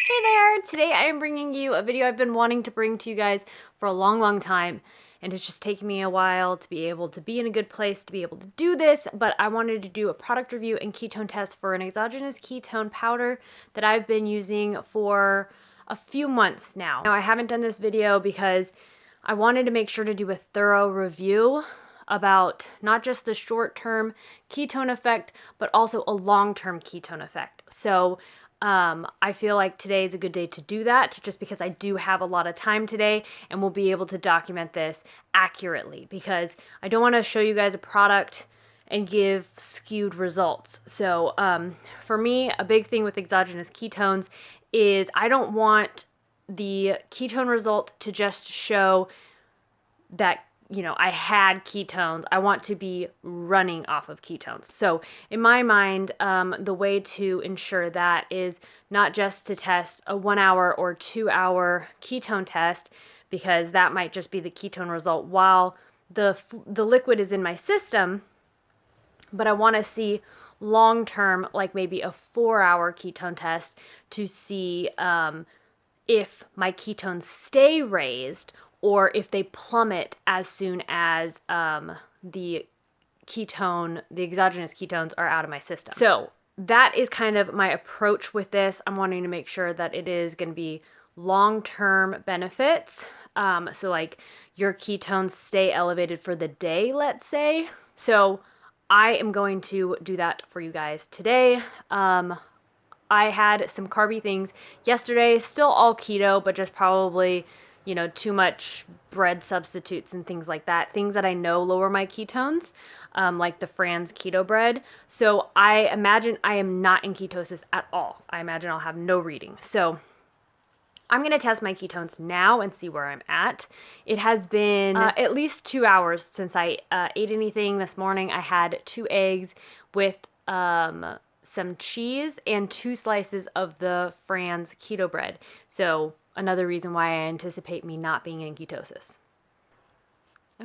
Hey there! Today I am bringing you a video I've been wanting to bring to you guys for a long time, and it's just taken me a while to be able to be in a good place to be able to do this, but I wanted to do a product review and ketone test for an exogenous ketone powder that I've been using for a few months now. Now I haven't done this video because I wanted to make sure to do a thorough review about not just the short-term ketone effect, but also a long-term ketone effect. So I feel like today is a good day to do that just because I do have a lot of time today and we'll be able to document this accurately because I don't want to show you guys a product and give skewed results. So for me, a big thing with exogenous ketones is I don't want the ketone result to just show that I had ketones. I want to be running off of ketones. So in my mind, the way to ensure that is not just to test a 1 hour or 2 hour ketone test, because that might just be the ketone result while the liquid is in my system, but I want to see long term, like maybe a 4-hour ketone test to see if my ketones stay raised or if they plummet as soon as the exogenous ketones are out of my system. So that is kind of my approach with this. I'm wanting to make sure that it is going to be long-term benefits. So like your ketones stay elevated for the day, let's say. So I am going to do that for you guys today. I had some carby things yesterday, still all keto, but just probably, too much bread substitutes and things like that. Things that I know lower my ketones, like the Fran's keto bread. So I imagine I am not in ketosis at all. I imagine I'll have no reading. So I'm going to test my ketones now and see where I'm at. It has been at least 2 hours since I ate anything this morning. I had 2 eggs with some cheese and 2 slices of the Fran's keto bread. So another reason why I anticipate me not being in ketosis.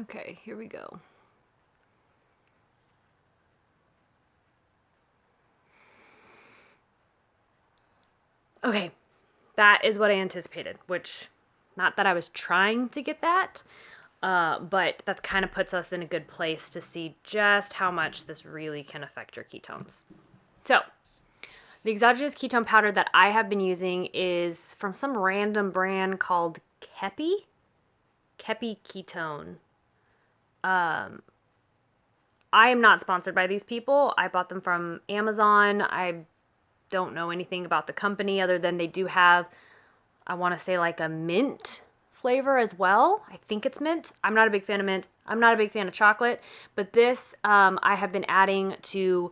Okay, here we go. Okay, that is what I anticipated, which, not that I was trying to get that, but that kind of puts us in a good place to see just how much this really can affect your ketones. So, the exogenous ketone powder that I have been using is from some random brand called Ketone. I am not sponsored by these people. I bought them from Amazon. I don't know anything about the company other than they do have, I want to say, like a mint flavor as well. I think it's mint. I'm not a big fan of mint. I'm not a big fan of chocolate, but this I have been adding to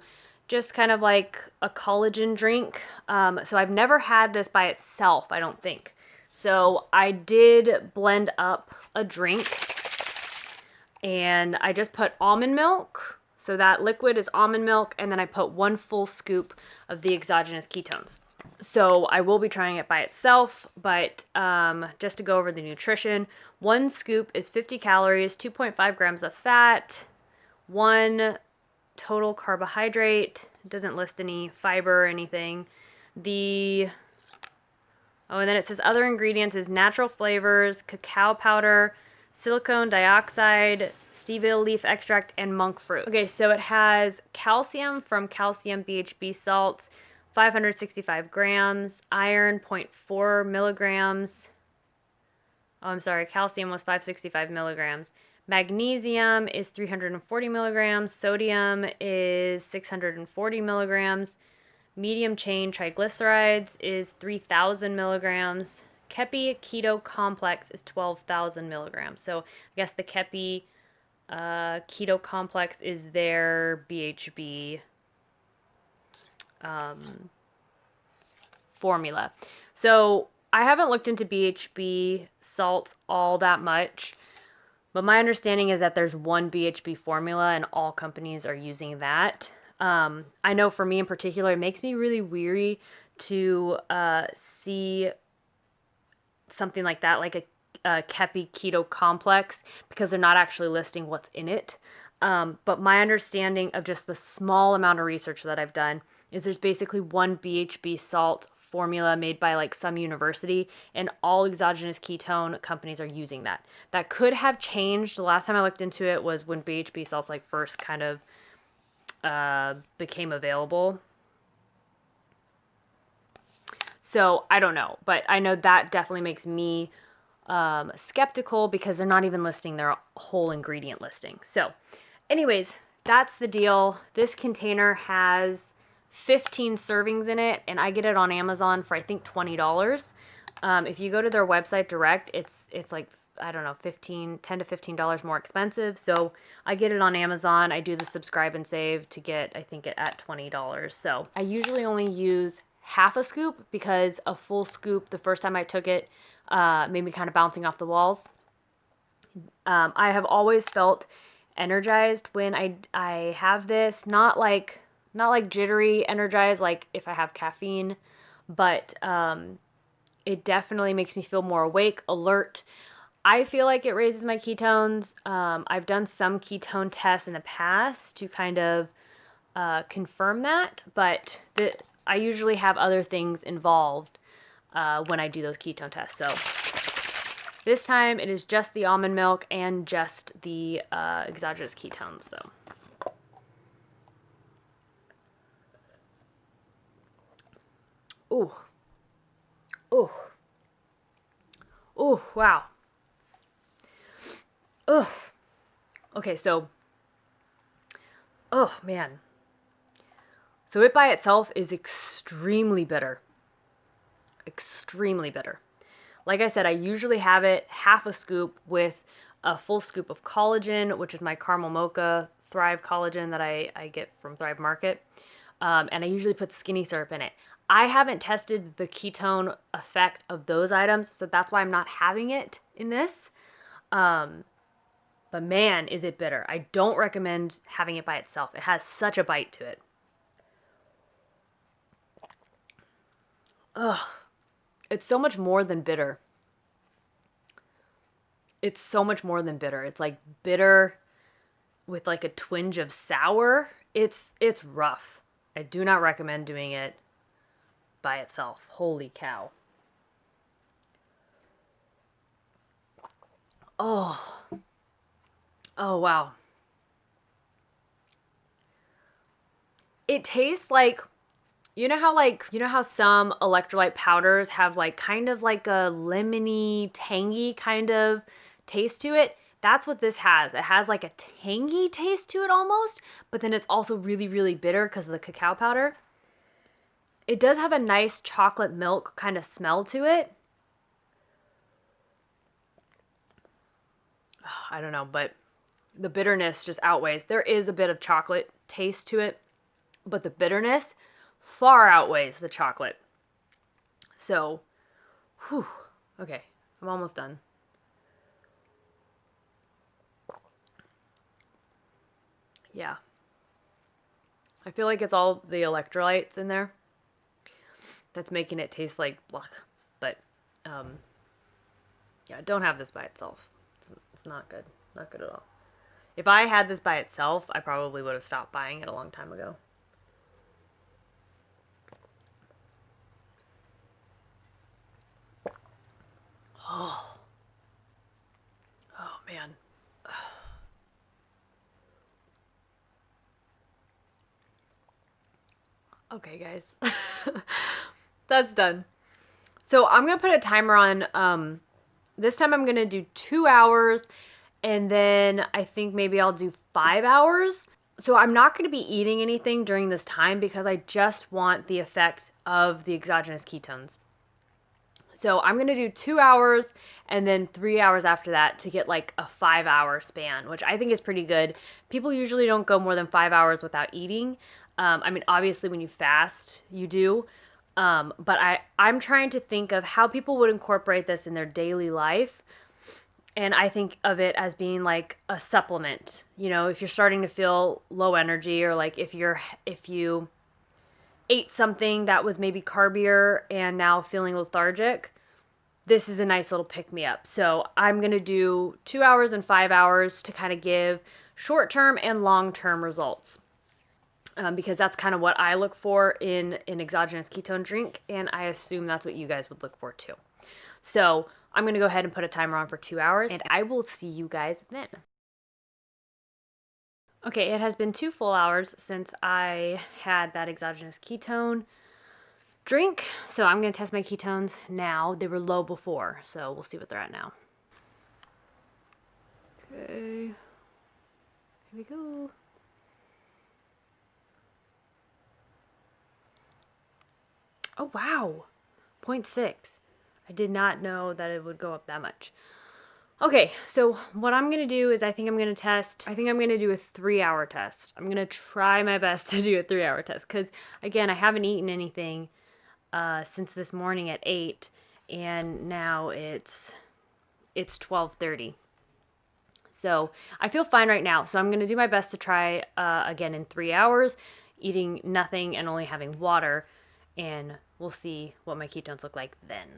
just kind of like a collagen drink. So I've never had this by itself, I don't think. So I did blend up a drink and I just put almond milk. So that liquid is almond milk, and then I put 1 full scoop of the exogenous ketones. So I will be trying it by itself, but just to go over the nutrition, 1 scoop is 50 calories, 2.5 grams of fat, 1 total carbohydrate. It doesn't list any fiber or anything. And then it says other ingredients is natural flavors, cacao powder, silicone dioxide, stevia leaf extract, and monk fruit. Okay, so it has calcium from calcium BHB salts, 565 grams, iron 0.4 milligrams. Oh, I'm sorry, calcium was 565 milligrams. Magnesium is 340 milligrams. Sodium is 640 milligrams. Medium chain triglycerides is 3,000 milligrams. Kepi keto complex is 12,000 milligrams. So I guess the Kepi keto complex is their BHB formula. So I haven't looked into BHB salts all that much, but my understanding is that there's one BHB formula and all companies are using that. I know for me in particular, it makes me really weary to see something like that, like a Kepi keto complex, because they're not actually listing what's in it. But my understanding of just the small amount of research that I've done is there's basically one BHB salt formula made by like some university, and all exogenous ketone companies are using that. That could have changed. The last time I looked into it was when BHB salts like first kind of became available. So I don't know, but I know that definitely makes me skeptical because they're not even listing their whole ingredient listing. So anyways, that's the deal. This container has 15 servings in it, and I get it on Amazon for I think $20. If you go to their website direct, it's like, I don't know, $10 to $15 more expensive. So I get it on Amazon. I do the subscribe and save to get, I think, it at $20. So I usually only use half a scoop because a full scoop the first time I took it made me kind of bouncing off the walls. I have always felt energized when I have this, not like jittery energized like if I have caffeine, but it definitely makes me feel more awake, alert. I feel like it raises my ketones. I've done some ketone tests in the past to kind of confirm that, but I usually have other things involved when I do those ketone tests. So this time it is just the almond milk and just the exogenous ketones. So ooh, ooh, ooh, wow. Ugh. Okay, so, oh man. So it by itself is extremely bitter. Extremely bitter. Like I said, I usually have it half a scoop with a full scoop of collagen, which is my caramel mocha Thrive collagen that I get from Thrive Market. And I usually put skinny syrup in it. I haven't tested the ketone effect of those items, so that's why I'm not having it in this. But man, is it bitter. I don't recommend having it by itself. It has such a bite to it. Ugh. It's so much more than bitter. It's so much more than bitter. It's like bitter with like a twinge of sour. It's rough. I do not recommend doing it by itself. Holy cow. Oh. Oh, wow. It tastes like, you know how some electrolyte powders have like kind of like a lemony, tangy kind of taste to it? That's what this has. It has like a tangy taste to it almost, but then it's also really, really bitter because of the cacao powder. It does have a nice chocolate milk kind of smell to it. I don't know, but the bitterness just outweighs. There is a bit of chocolate taste to it, but the bitterness far outweighs the chocolate. So, whew, okay, I'm almost done. Yeah. I feel like it's all the electrolytes in there that's making it taste like blah. But, yeah, don't have this by itself. It's not good. Not good at all. If I had this by itself, I probably would have stopped buying it a long time ago. Oh. Oh, man. Okay, guys. That's done. So I'm going to put a timer on, this time I'm going to do 2 hours, and then I think maybe I'll do 5 hours. So I'm not going to be eating anything during this time because I just want the effect of the exogenous ketones. So I'm going to do 2 hours and then 3 hours after that to get like a 5-hour span, which I think is pretty good. People usually don't go more than 5 hours without eating. I mean, obviously when you fast, you do. But I'm trying to think of how people would incorporate this in their daily life. And I think of it as being like a supplement. You know, if you're starting to feel low energy, or like if you ate something that was maybe carbier and now feeling lethargic, this is a nice little pick-me-up. So I'm going to do 2 hours and 5 hours to kind of give short-term and long-term results. because that's kind of what I look for in an exogenous ketone drink, and I assume that's what you guys would look for too. So I'm going to go ahead and put a timer on for 2 hours, and I will see you guys then. Okay, it has been 2 full hours since I had that exogenous ketone drink, so I'm going to test my ketones now. They were low before, so we'll see what they're at now. Okay, here we go. Oh wow, 0.6. I did not know that it would go up that much. Okay, so what I'm going to do is I think I'm going to do a 3-hour test. I'm going to try my best to do a 3-hour test because, again, I haven't eaten anything since this morning at 8, and now it's 12:30. So I feel fine right now. So I'm going to do my best to try again in 3 hours, eating nothing and only having water, and we'll see what my ketones look like then.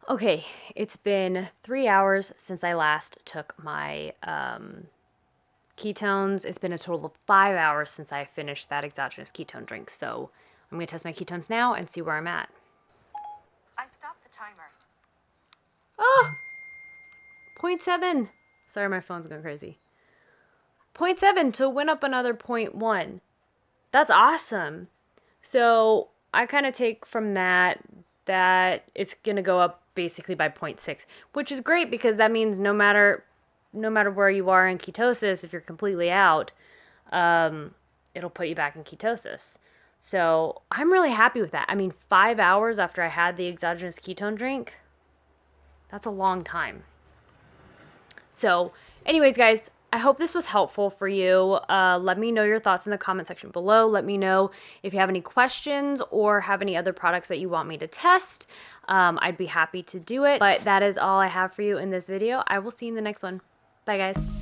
Okay, it's been 3 hours since I last took my ketones. It's been a total of 5 hours since I finished that exogenous ketone drink. So I'm going to test my ketones now and see where I'm at. I stopped the timer. Oh! 0.7. Sorry, my phone's going crazy. 0.7, so it went up another 0.1. That's awesome. So I kind of take from that it's going to go up basically by 0.6, which is great because that means no matter where you are in ketosis, if you're completely out, it'll put you back in ketosis. So I'm really happy with that. I mean, 5 hours after I had the exogenous ketone drink, that's a long time. So anyways, guys, I hope this was helpful for you. Let me know your thoughts in the comment section below. Let me know if you have any questions or have any other products that you want me to test. I'd be happy to do it. But that is all I have for you in this video. I will see you in the next one. Bye, guys.